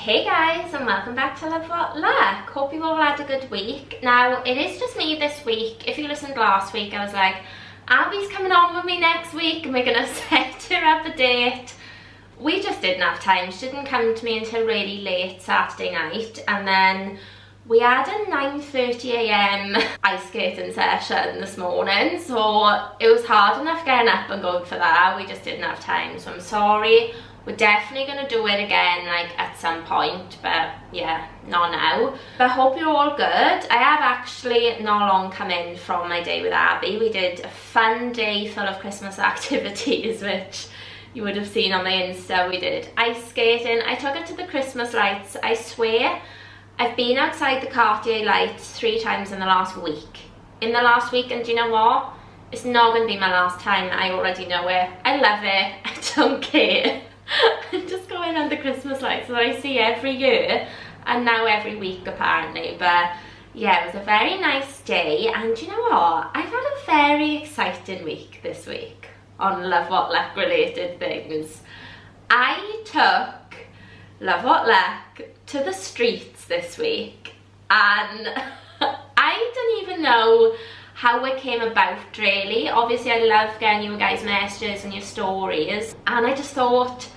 Hey guys, and welcome back to Love What Luck. Hope you all had a good week. Now, it is just me this week. If you listened last week, I was like, Abby's coming on with me next week and we're going to set her up a date. We just didn't have time. She didn't come to me until really late Saturday night, and then we had a 9:30 AM ice skating session this morning, so it was hard enough getting up and going for that. We just didn't have time, so I'm sorry. We're definitely going to do it again, like, at some point, but yeah, not now. But I hope you're all good. I have actually not long come in from my day with Abby. We did a fun day full of Christmas activities, which you would have seen on my Insta. We did ice skating. I took her to the Christmas lights. I swear, I've been outside the Cartier lights 3 times in the last week. And do you know what? It's not going to be my last time. I already know it. I love it. I don't care. I'm just going on the Christmas lights that I see every year, and now every week apparently. But yeah, it was a very nice day, and you know what? I've had a very exciting week this week on Love What Luck related things. I took Love What Luck to the streets this week, and I don't even know how it came about really. Obviously I love getting you guys messages and your stories, and I just thought,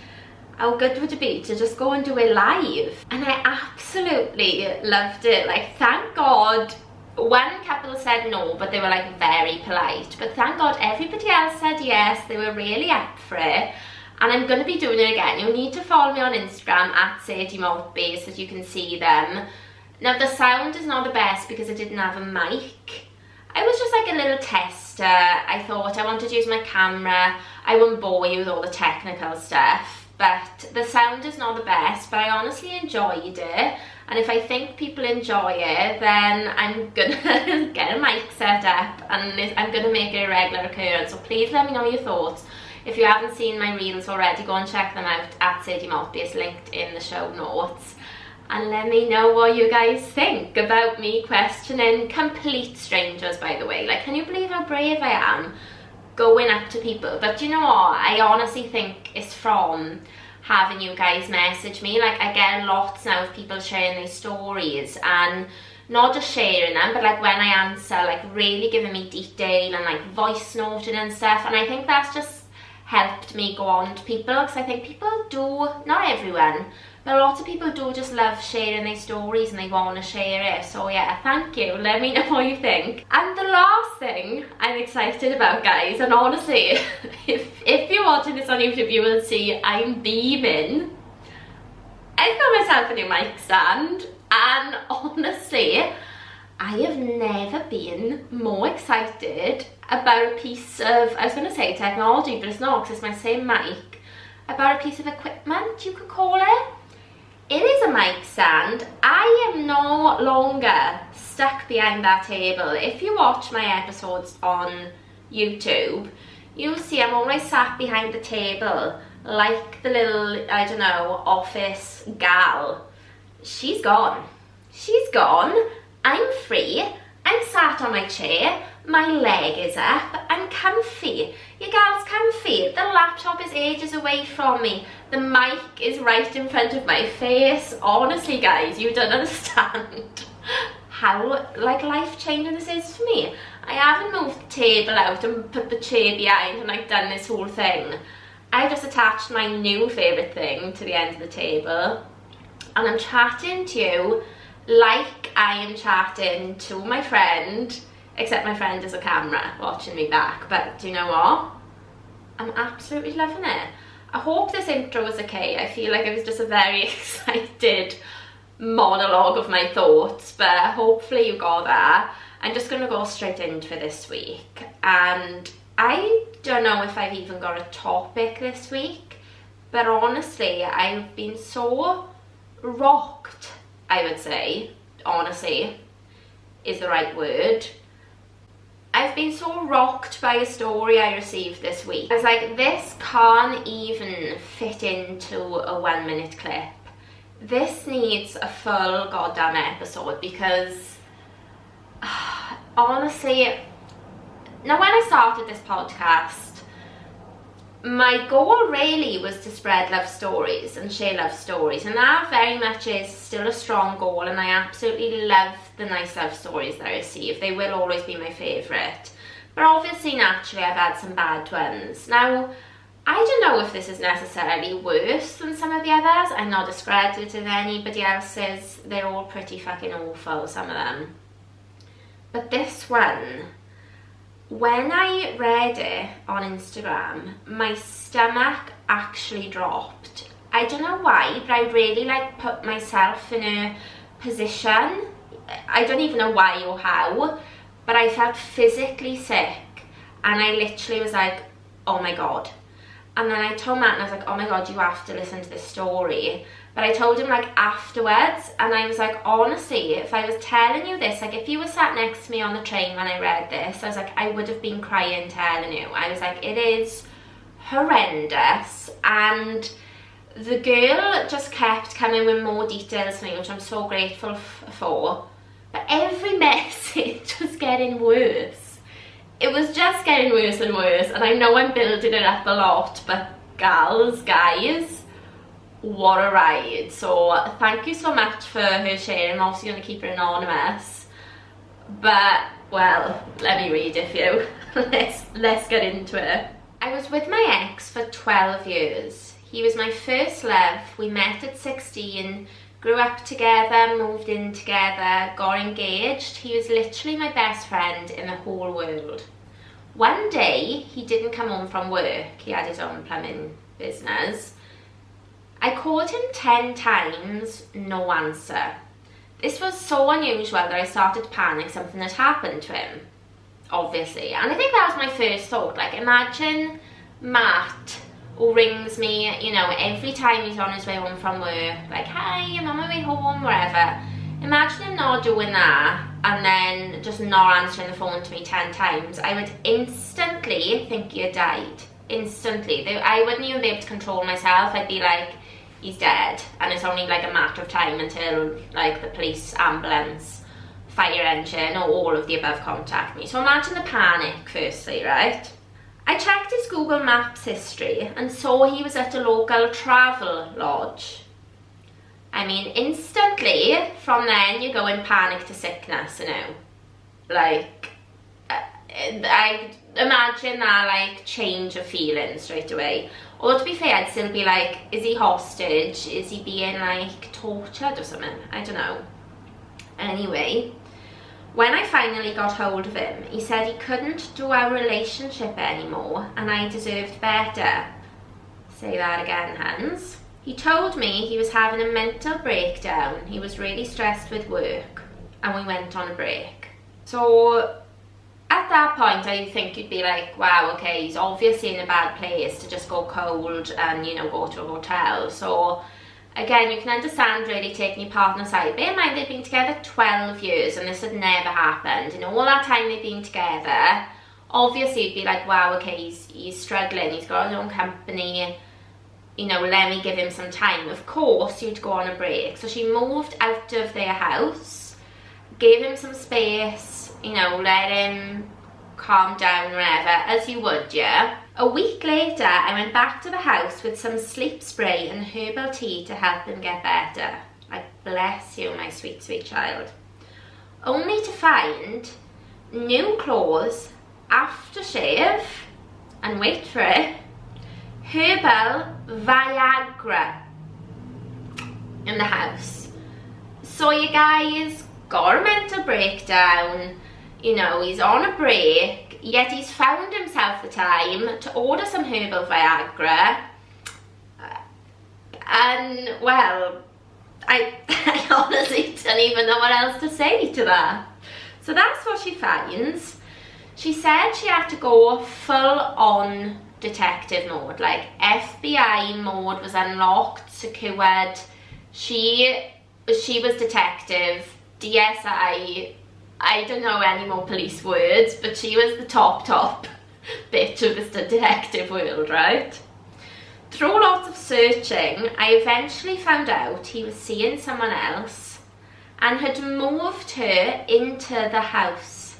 how good would it be to just go and do it live? And I absolutely loved it. Like, thank God one couple said no, but they were like very polite, but thank God everybody else said yes. They were really up for it, and I'm going to be doing it again. You'll need to follow me on Instagram at Sadie Maltby so that you can see them. Now the sound is not the best because I didn't have a mic. I was just like a little tester. I thought I wanted to use my camera. I won't bore you with all the technical stuff, but the sound is not the best, but I honestly enjoyed it. And if I think people enjoy it, then I'm gonna get a mic set up and I'm gonna make it a regular occurrence. So please let me know your thoughts. If you haven't seen my reels already, go and check them out at Sadie Maltby. It's linked in the show notes. And let me know what you guys think about me questioning complete strangers, by the way. Like, can you believe how brave I am going up to people? But you know what? I honestly think it's from having you guys message me. Like, I get lots now of people sharing their stories, and not just sharing them, but like when I answer, like really giving me detail and like voice noting and stuff. And I think that's just helped me go on to people, because I think people do, not everyone, but a lot of people do just love sharing their stories and they want to share it. So yeah, thank you. Let me know what you think. And the last thing I'm excited about, guys, and honestly, if you're watching this on YouTube, you will see I'm beaming. I've got myself a new mic stand, and honestly, I have never been more excited about a piece of, I was going to say technology, but it's not, because it's my same mic, about a piece of equipment, you could call it. It is a mic stand. I am no longer stuck behind that table. If you watch my episodes on YouTube, you'll see I'm always sat behind the table like the little, I don't know, office gal. She's gone. She's gone. I'm free. I'm sat on my chair. My leg is up. I'm comfy. Your gal's comfy. The laptop is ages away from me. The mic is right in front of my face. Honestly, guys, you don't understand how like life-changing this is for me. I haven't moved the table out and put the chair behind and like done this whole thing. I just attached my new favourite thing to the end of the table, and I'm chatting to you like I am chatting to my friend, except my friend is a camera watching me back. But do you know what? I'm absolutely loving it. I hope this intro was okay. I feel like it was just a very excited monologue of my thoughts, but hopefully you got that. I'm just going to go straight into this week, and I don't know if I've even got a topic this week, but honestly, I've been so rocked, I would say, honestly, is the right word. I've been so rocked by a story I received this week. I was like, this can't even fit into a 1-minute clip. This needs a full goddamn episode, because honestly, now when I started this podcast, my goal really was to spread love stories and share love stories, and that very much is still a strong goal, and I absolutely love the nice love stories that I receive. They will always be my favourite. But obviously, naturally, I've had some bad ones. Now, I don't know if this is necessarily worse than some of the others. I'm not discrediting anybody else's. They're all pretty fucking awful, some of them. But this one, when I read it on Instagram, my stomach actually dropped. I don't know why, but I really like put myself in a position. I don't even know why or how, but I felt physically sick, and I literally was like, oh my God. And then I told Matt, and I was like, oh my God, you have to listen to this story. But I told him like afterwards, and I was like, honestly, if I was telling you this, like if you were sat next to me on the train when I read this, I was like, I would have been crying telling you. I was like, it is horrendous. And the girl just kept coming with more details to me, which I'm so grateful for. But every message was getting worse. It was just getting worse and worse, and I know I'm building it up a lot, but guys, what a ride. So thank you so much for her sharing. I'm obviously going to keep her anonymous, but well, let me read it for you. let's get into it. I was with my ex for 12 years. He was my first love. We met at 16, grew up together, moved in together, got engaged. He was literally my best friend in the whole world. One day, he didn't come home from work. He had his own plumbing business. I called him 10 times, no answer. This was so unusual that I started to panic something had happened to him, obviously. And I think that was my first thought. Like, imagine Matt, who rings me, you know, every time he's on his way home from work, like, hi, I'm on my way home, wherever. Imagine him not doing that and then just not answering the phone to me 10 times. I would instantly think he had died. Instantly. I wouldn't even be able to control myself. I'd be like, he's dead. And it's only like a matter of time until like the police, ambulance, fire engine, or all of the above contact me. So imagine the panic firstly, right? I checked his Google Maps history and saw he was at a local travel lodge. I mean, instantly, from then, you go in panic to sickness, you know. Like, I imagine that, like, change of feeling straight away. Or to be fair, I'd still be like, is he hostage? Is he being, like, tortured or something? I don't know. Anyway, when I finally got hold of him, he said he couldn't do our relationship anymore and I deserved better. Say that again, Hans. He told me he was having a mental breakdown. He was really stressed with work, and we went on a break. So at that point, I think you'd be like, wow, okay, he's obviously in a bad place to just go cold and, you know, go to a hotel. So again, you can understand really taking your partner's side. Bear in mind, they've been together 12 years and this had never happened. You know, all that time they've been together, obviously you'd be like, wow, okay, he's struggling, he's got his own company, you know, let me give him some time. Of course, you'd go on a break. So she moved out of their house, gave him some space, you know, let him calm down wherever, as you would, yeah? A week later, I went back to the house with some sleep spray and herbal tea to help him get better. Like, bless you, my sweet, sweet child. Only to find new clothes, aftershave, and wait for it, herbal Viagra in the house. So you guys got a mental breakdown, you know, he's on a break, yet he's found himself the time to order some herbal Viagra. And, well, I honestly don't even know what else to say to that. So that's what she finds. She said she had to go full on detective mode, like FBI mode was unlocked, secured. She was detective, DSI, I don't know any more police words, but she was the top bitch of this detective world, right? Through lots of searching, I eventually found out he was seeing someone else and had moved her into the house.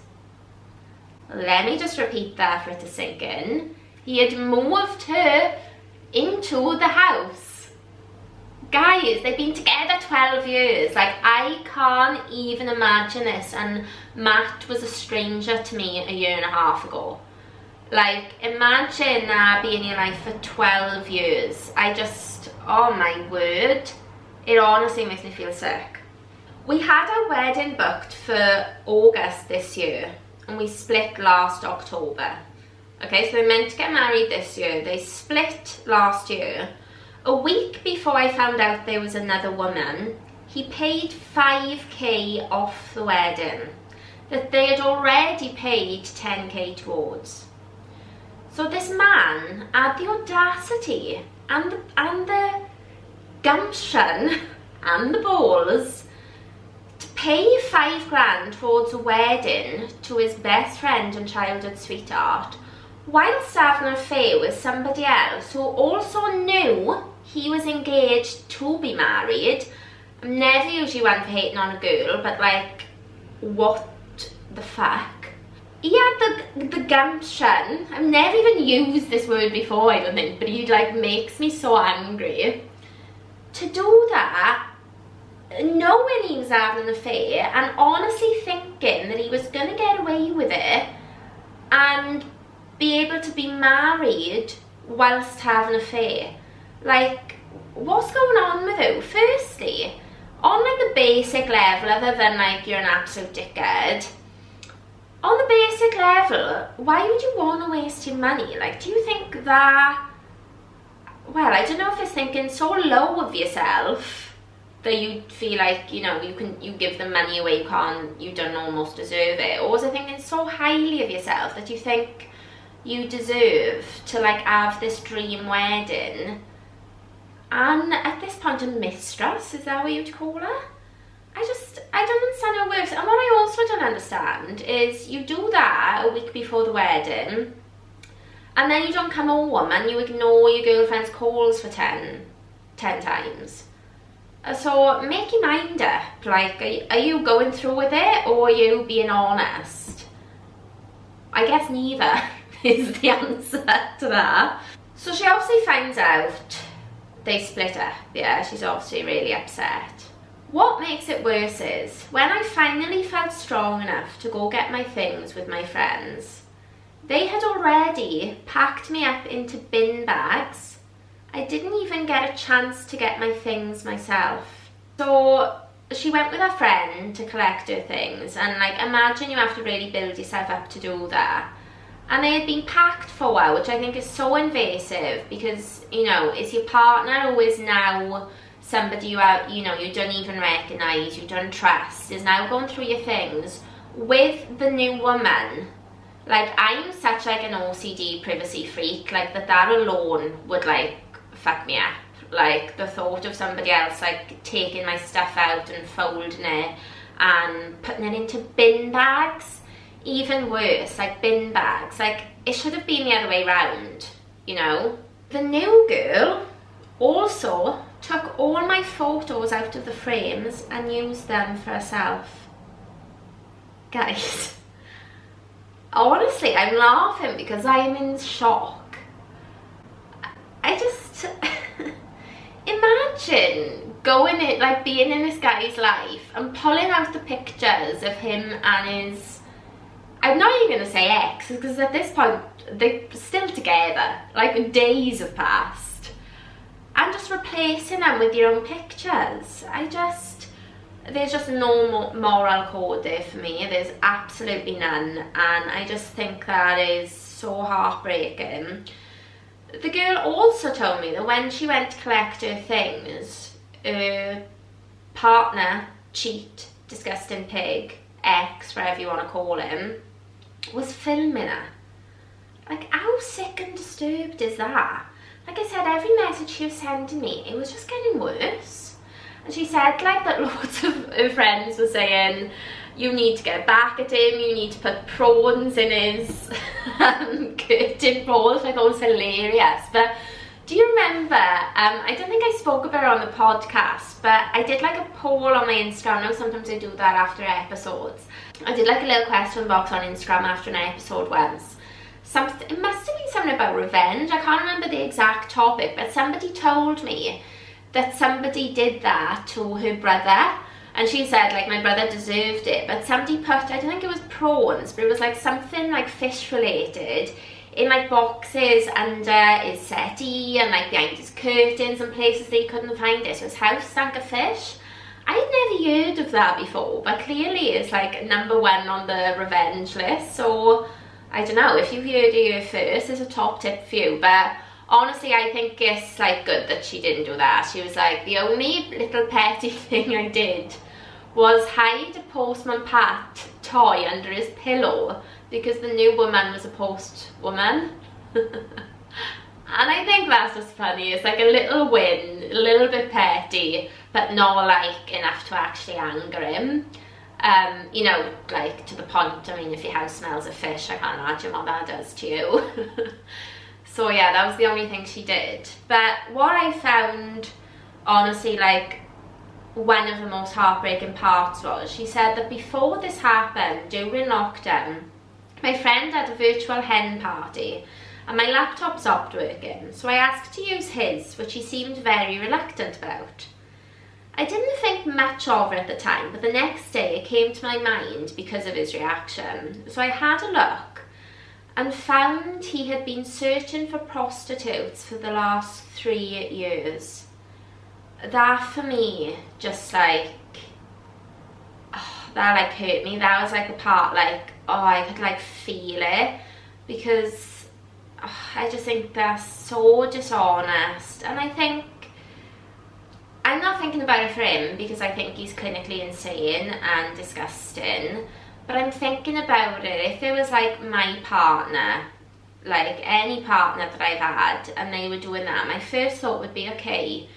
Let me just repeat that for it to sink in. He had moved her into the house. Guys, they've been together 12 years. Like, I can't even imagine this. And Matt was a stranger to me a year and a half ago. Like, imagine being in your life for 12 years. I just, oh my word. It honestly makes me feel sick. We had our wedding booked for August this year, and we split last October. Okay, so they meant to get married this year. They split last year. A week before I found out there was another woman, he paid 5k off the wedding that they had already paid 10k towards. So this man had the audacity and the gumption and the balls to pay 5 grand towards a wedding to his best friend and childhood sweetheart, whilst having an affair with somebody else who also knew he was engaged to be married. I'm never usually one for hating on a girl, but like, what the fuck? He had the gumption. I've never even used this word before, I don't think, but he like makes me so angry. To do that, knowing he was having an affair and honestly thinking that he was going to get away with it and be able to be married whilst having an affair. Like, what's going on with you? Firstly, on like the basic level, other than like you're an absolute dickhead, on the basic level, why would you want to waste your money? Like, do you think that, well, I don't know if it's thinking so low of yourself that you feel like, you know, you give them money away you don't almost deserve it, or is it thinking so highly of yourself that you think you deserve to like have this dream wedding and at this point a mistress, is that what you'd call her? I don't understand how it works. And what I also don't understand is you do that a week before the wedding and then you don't come home and you ignore your girlfriend's calls for 10 times. So make your mind up. Like, are you going through with it or are you being honest? I guess neither is the answer to that. So she obviously finds out they split up. Yeah, she's obviously really upset. What makes it worse is, when I finally felt strong enough to go get my things with my friends, they had already packed me up into bin bags. I didn't even get a chance to get my things myself. So she went with her friend to collect her things, and like, imagine you have to really build yourself up to do that. And they had been packed for a while, which I think is so invasive because, you know, it's your partner who is now somebody you don't even recognise, you don't trust, is now going through your things with the new woman. Like, I'm such like an OCD privacy freak, like that alone would like fuck me up. Like, the thought of somebody else like taking my stuff out and folding it and putting it into bin bags. Even worse, like bin bags. Like, it should have been the other way round, you know. The new girl also took all my photos out of the frames and used them for herself. Guys, honestly, I'm laughing because I am in shock. I just imagine going in, like being in this guy's life and pulling out the pictures of him and his, I'm not even going to say ex, because at this point they're still together, like days have passed, and just replacing them with your own pictures. There's just no moral code there for me. There's absolutely none, and I just think that is so heartbreaking. The girl also told me that when she went to collect her things, her partner, cheat, disgusting pig, ex, whatever you want to call him, was filming her. Like, how sick and disturbed is that? Like I said, every message she was sending me, it was just getting worse. And she said like that loads of her friends were saying, you need to get back at him, you need to put prawns in his curtain balls. I thought it was hilarious. But do you remember, I don't think I spoke about it on the podcast, but I did like a poll on my Instagram. I know sometimes I do that after episodes. I did like a little question box on Instagram after an episode once, something, it must have been something about revenge. I can't remember the exact topic, but somebody told me that somebody did that to her brother, and she said like my brother deserved it, but somebody put, I don't think it was prawns, but it was like something like fish related in like boxes under his settee and like behind his curtains and places that he couldn't find it, so his house stank of fish. I'd never heard of that before, but clearly it's like #1 on the revenge list. So I don't know, if you've heard it here first, there's a top tip for you. But honestly, I think it's like good that she didn't do that. She was like, the only little petty thing I did was hide a Postman Pat toy under his pillow because the new woman was a post woman. And I think that's just funny. It's like a little win, a little bit petty, but not like enough to actually anger him. You know, like to the point, I mean, if your house smells of fish, I can't imagine what that does to you. So yeah, that was the only thing she did. But what I found, honestly, like one of the most heartbreaking parts was, she said that before this happened, during lockdown, my friend had a virtual hen party and my laptop stopped working, so I asked to use his, which he seemed very reluctant about. I didn't think much of it at the time, but the next day it came to my mind because of his reaction. So I had a look and found he had been searching for prostitutes for the last 3 years. That for me, just like, oh, that like hurt me. That was like the part, like, oh, I could like feel it, because I just think they're so dishonest. And I think, I'm not thinking about it for him because I think he's clinically insane and disgusting, but I'm thinking about it if it was like my partner, like any partner that I've had, and they were doing that, my first thought would be, okay,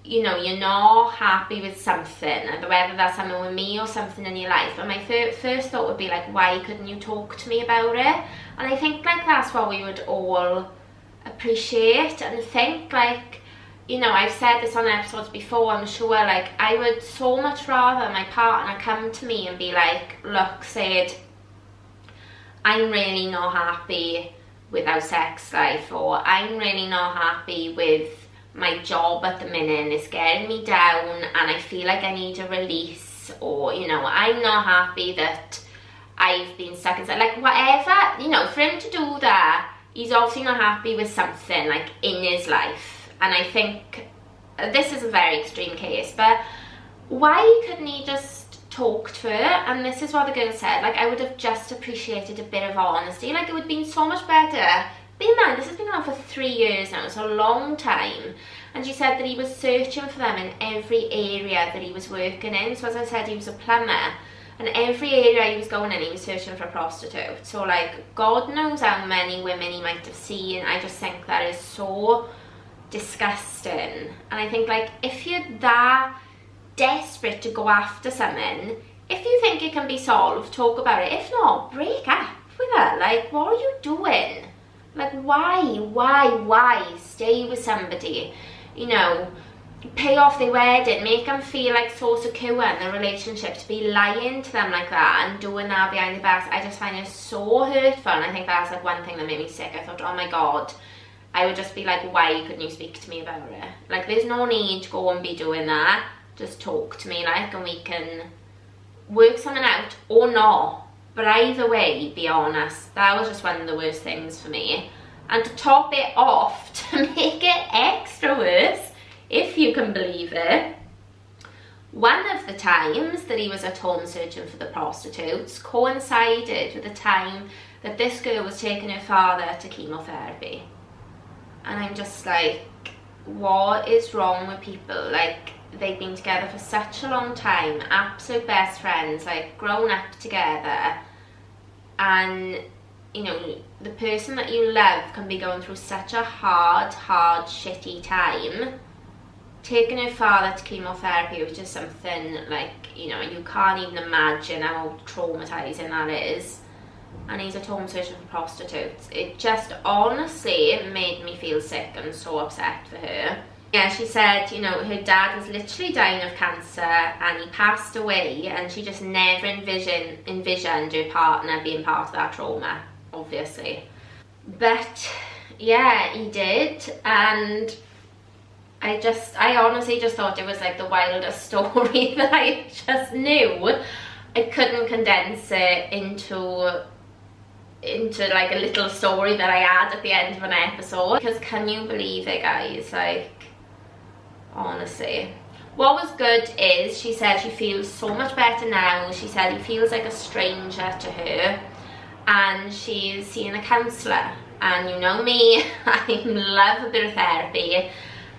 you know, you're not happy with something, whether that's something with me or something in your life, but my first thought would be like, why couldn't you talk to me about it? And I think like that's what we would all appreciate and think, like, you know, I've said this on episodes before, I'm sure, like, I would so much rather my partner come to me and be like, look, Sid, I'm really not happy with our sex life, or I'm really not happy with my job at the minute and it's getting me down and I feel like I need a release, or, you know, I'm not happy that I've been stuck inside, like whatever, you know, for him to do that, he's obviously not happy with something like in his life. And I think this is a very extreme case, but why couldn't he just talk to her? And this is what the girl said, like, I would have just appreciated a bit of honesty, like it would have been so much better. Bear in mind, this has been on for 3 years now, it's a long time. And she said that he was searching for them in every area that he was working in. So as I said, he was a plumber, and every area he was going in, he was searching for a prostitute. So like, God knows how many women he might have seen. I just think that is so disgusting. And I think, like, if you're that desperate to go after someone, if you think it can be solved, talk about it. If not, break up with her. Like, what are you doing? Like, why stay with somebody, you know, pay off their wedding, make them feel like so secure in their relationship, to be lying to them like that and doing that behind their backs? I just find it so hurtful. And I think that's like one thing that made me sick. I thought, oh my God, I would just be like, why couldn't you speak to me about it? Like, there's no need to go and be doing that. Just talk to me, like, and we can work something out, or not. But either way, be honest, that was just one of the worst things for me. And to top it off, to make it extra worse, if you can believe it, one of the times that he was at home searching for the prostitutes coincided with the time that this girl was taking her father to chemotherapy. And I'm just like, what is wrong with people? Like, they've been together for such a long time, absolute best friends, like grown up together, and you know, the person that you love can be going through such a hard, shitty time. Taking her father to chemotherapy was just something, like, you know, you can't even imagine how traumatizing that is. And he's at home searching for prostitutes. It just honestly made me feel sick and so upset for her. Yeah, she said, you know, her dad was literally dying of cancer and he passed away, and she just never envisioned her partner being part of that trauma. obviously. But yeah, he did, and I honestly just thought it was like the wildest story that I just knew I couldn't condense it into like a little story that I had at the end of an episode, because can you believe it, guys? Like, honestly. What was good is she said she feels so much better now. She said he feels like a stranger to her, and she's seeing a counsellor. And you know me, I love a bit of therapy.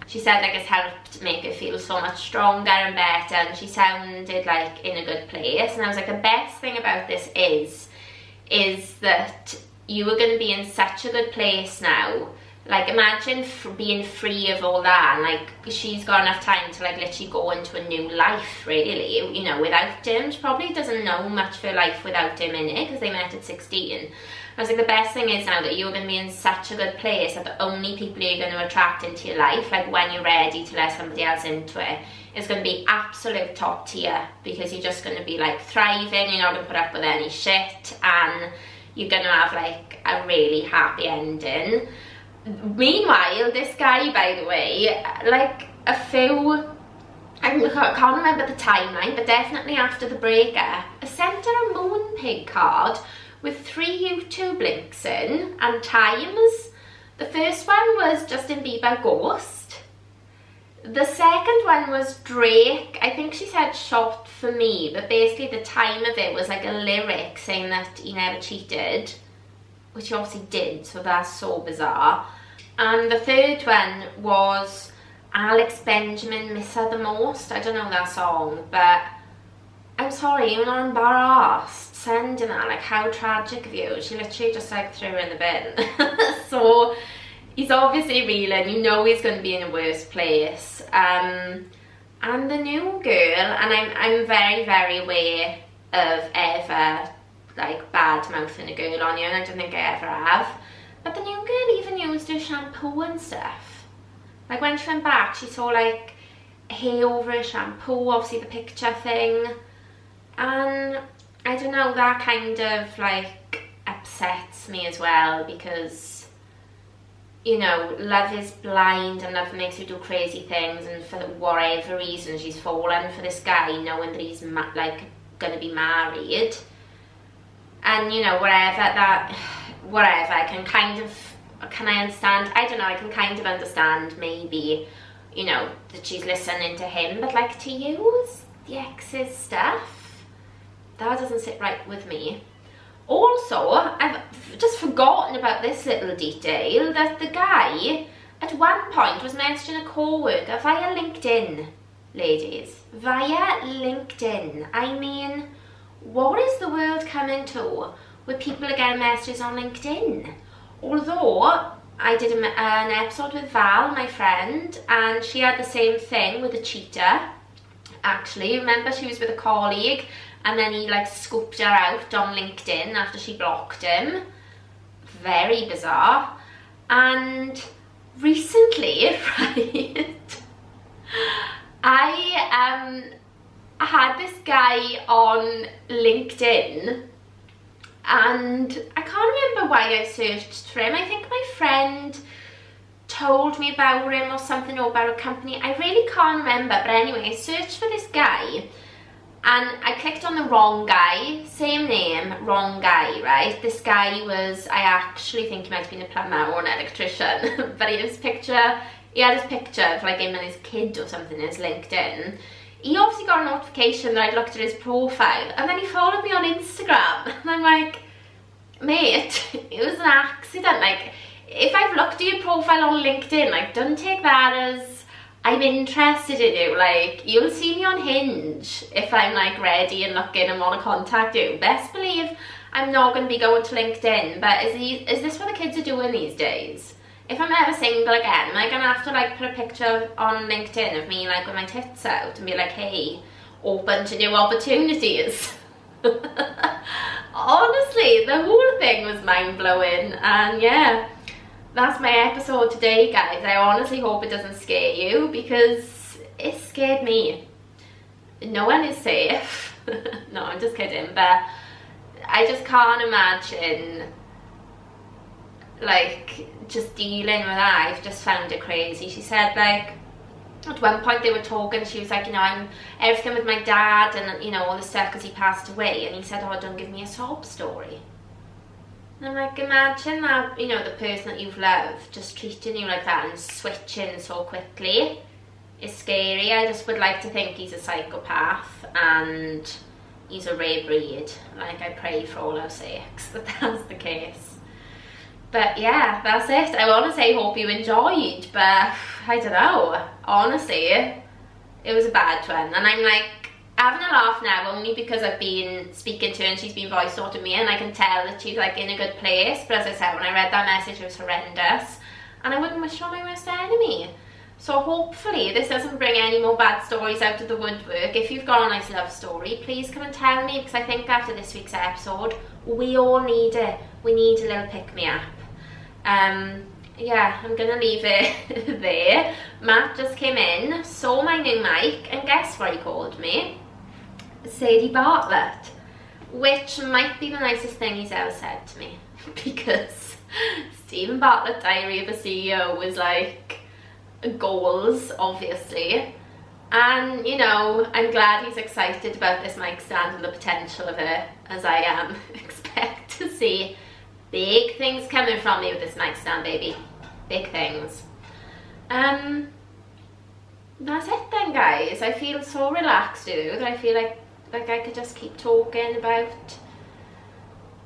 She said like it's helped make her feel so much stronger and better, and she sounded like in a good place. And I was like, the best thing about this is that you are going to be in such a good place now. Like, imagine being free of all that, and like she's got enough time to like literally go into a new life, really, you know, without him. She probably doesn't know much of her life without him in it, because they met at 16. I was like, the best thing is now that you're going to be in such a good place that the only people you're going to attract into your life, like when you're ready to let somebody else into it, is going to be absolute top tier, because you're just going to be like thriving, you're not going to put up with any shit, and you're going to have like a really happy ending. Meanwhile, this guy, by the way, like I can't remember the timeline, but definitely after the breakup, I sent her a Moonpig card with 3 YouTube links in and times. The first one was Justin Bieber Ghost. The second one was Drake. I think she said Shot for Me, but basically the time of it was like a lyric saying that he never cheated, which he obviously did, so that's so bizarre. And the third one was Alex Benjamin, Miss Her the Most. I don't know that song, but I'm sorry, you're not embarrassed sending that. Like, how tragic of you. She literally just like threw her in the bin. So he's obviously reeling, you know he's going to be in a worse place. And the new girl, and I'm very, very aware of ever like bad mouthing a girl on you, and I don't think I ever have, but the new girl even used her shampoo and stuff. Like when she went back, she saw like hair over her shampoo, obviously the picture thing, and I don't know, that kind of like upsets me as well, because you know, love is blind and love makes you do crazy things, and for whatever reason she's fallen for this guy knowing that he's like gonna be married. And you know, whatever, I can I understand, I don't know, I can kind of understand maybe, you know, that she's listening to him, but like to use the ex's stuff, that doesn't sit right with me. Also, I've just forgotten about this little detail, that the guy at one point was messaging a co-worker via LinkedIn, ladies, via LinkedIn. I mean, what is the world coming to with people getting messages on LinkedIn? Although I did an episode with Val, my friend, and she had the same thing with a cheater. Actually, remember, she was with a colleague and then he like scooped her out on LinkedIn after she blocked him. Very bizarre. And recently, right, I had this guy on LinkedIn, and I can't remember why I searched for him. I think my friend told me about him or something, or about a company. I really can't remember, but anyway, I searched for this guy and I clicked on the wrong guy. Same name, wrong guy, right? This guy was, I actually think he might have been a plumber or an electrician, but he had his picture of like him and his kid or something in his LinkedIn. He obviously got a notification that I'd looked at his profile, and then he followed me on Instagram, and I'm like, mate, it was an accident. Like, if I've looked at your profile on LinkedIn, like, don't take that as I'm interested in you. Like, you'll see me on Hinge if I'm like ready and looking and want to contact you. Best believe I'm not going to be going to LinkedIn. But is this what the kids are doing these days? If I'm ever single again, am I going to have to like put a picture on LinkedIn of me like with my tits out and be like, hey, open to new opportunities? Honestly, the whole thing was mind-blowing. And yeah, that's my episode today, guys. I honestly hope it doesn't scare you, because it scared me. No one is safe. No, I'm just kidding, but I just can't imagine like just dealing with that, I've just found it crazy. She said like at one point they were talking, she was like, you know, I'm everything with my dad and, you know, all the stuff because he passed away, and he said, oh, don't give me a sob story. And I'm like, imagine that, you know, the person that you've loved just treating you like that and switching so quickly. It's scary. I just would like to think he's a psychopath and he's a rare breed. Like, I pray for all our sakes that that's the case. But yeah, that's it. I want to say hope you enjoyed, but I don't know. Honestly, it was a bad one. And I'm like having a laugh now only because I've been speaking to her and she's been voice noting me, and I can tell that she's like in a good place. But as I said, when I read that message, it was horrendous. And I wouldn't wish her on my worst enemy. So hopefully this doesn't bring any more bad stories out of the woodwork. If you've got a nice love story, please come and tell me, because I think after this week's episode, we all need it. We need a little pick-me-up. Yeah, I'm gonna leave it there. Matt just came in, saw my new mic, and guess what he called me? Sadie Bartlett, which might be the nicest thing he's ever said to me, because Stephen Bartlett, Diary of a CEO, was like goals, obviously. And, you know, I'm glad he's excited about this mic stand and the potential of it, as I am. Expect to see big things coming from me with this mic stand, baby. Big things. That's it then, guys. I feel so relaxed, dude. I feel like I could just keep talking about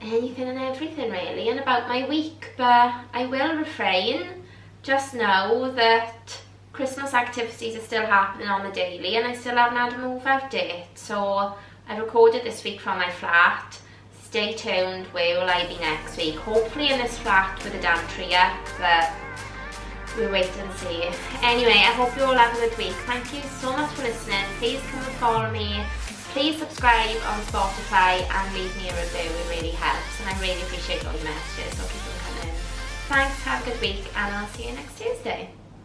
anything and everything, really, and about my week. But I will refrain. Just know that Christmas activities are still happening on the daily, and I still haven't had a move out date. So I recorded this week from my flat. Stay tuned, where will I be next week? Hopefully in this flat with a damn tree up, but we'll wait and see. Anyway, I hope you all have a good week. Thank you so much for listening. Please come and follow me. Please subscribe on Spotify and leave me a review. It really helps, and I really appreciate all your messages, so keep them coming in. Thanks, have a good week, and I'll see you next Tuesday.